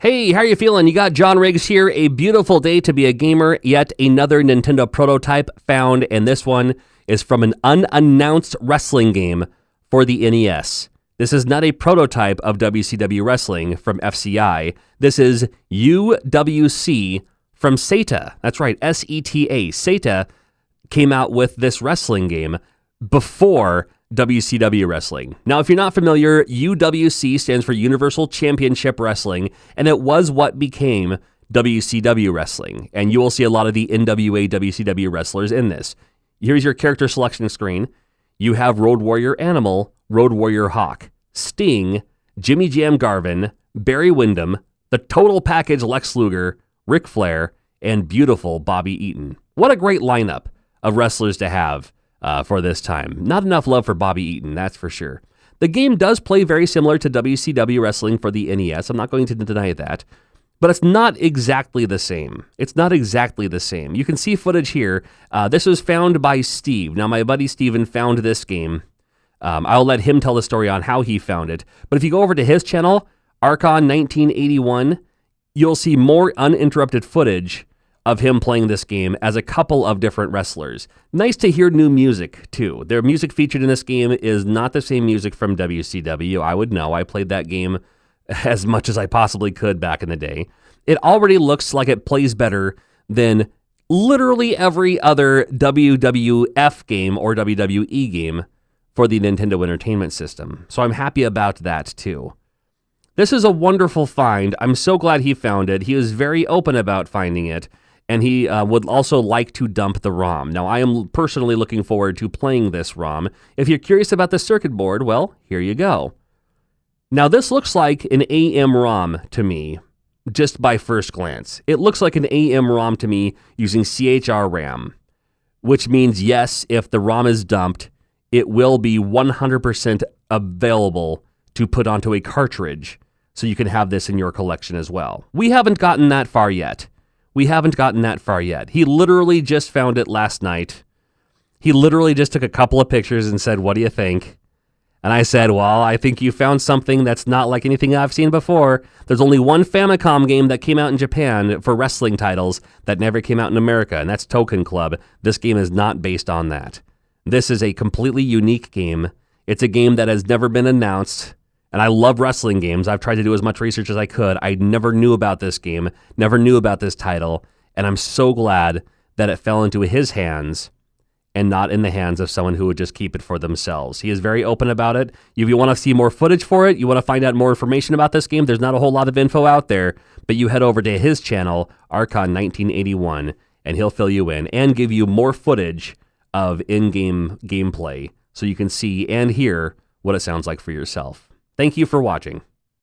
Hey, how are you feeling? You got John Riggs here. A beautiful day to be a gamer. Yet another Nintendo prototype found, and this one is from an unannounced wrestling game for the NES. This is not a prototype of WCW Wrestling from FCI. This is UWC from SETA. That's right, SETA. SETA came out with this wrestling game before WCW Wrestling. Now, if you're not familiar, UWC stands for Universal Championship Wrestling, and it was what became WCW Wrestling. And you will see a lot of the NWA WCW wrestlers in this. Here's your character selection screen. You have Road Warrior Animal, Road Warrior Hawk, Sting, Jimmy Jam Garvin, Barry Windham, the total package Lex Luger, Ric Flair, and beautiful Bobby Eaton. What a great lineup of wrestlers to have for this time. Not enough love for Bobby Eaton, that's for sure. The game does play very similar to WCW Wrestling for the NES. I'm not going to deny that. But it's not exactly the same. It's not exactly the same. You can see footage here. This was found by Steve. Now, my buddy Steven found this game. I'll let him tell the story on how he found it. But if you go over to his channel, Archon 1981, you'll see more uninterrupted footage of him playing this game as a couple of different wrestlers. Nice to hear new music, too. Their music featured in this game is not the same music from WCW. I would know. I played that game as much as I possibly could back in the day. It already looks like it plays better than literally every other WWF game or WWE game for the Nintendo Entertainment System. So I'm happy about that, too. This is a wonderful find. I'm so glad he found it. He was very open about finding it. And he would also like to dump the ROM. Now, I am personally looking forward to playing this ROM. If you're curious about the circuit board, well, here you go. Now, this looks like an AM ROM to me, just by first glance. It looks like an AM ROM to me using CHR RAM, which means, yes, if the ROM is dumped, it will be 100% available to put onto a cartridge, so you can have this in your collection as well. We haven't gotten that far yet. He literally just found it last night. He literally just took a couple of pictures and said, "What do you think?" And I said, "Well, I think you found something that's not like anything I've seen before. There's only one Famicom game that came out in Japan for wrestling titles that never came out in America, and that's Token Club. This game is not based on that. This is a completely unique game. It's a game that has never been announced. And I love wrestling games. I've tried to do as much research as I could. I never knew about this game, never knew about this title, and I'm so glad that it fell into his hands and not in the hands of someone who would just keep it for themselves. He is very open about it. If you want to see more footage for it, you want to find out more information about this game, there's not a whole lot of info out there, but you head over to his channel, Archon 1981, and he'll fill you in and give you more footage of in-game gameplay so you can see and hear what it sounds like for yourself. Thank you for watching.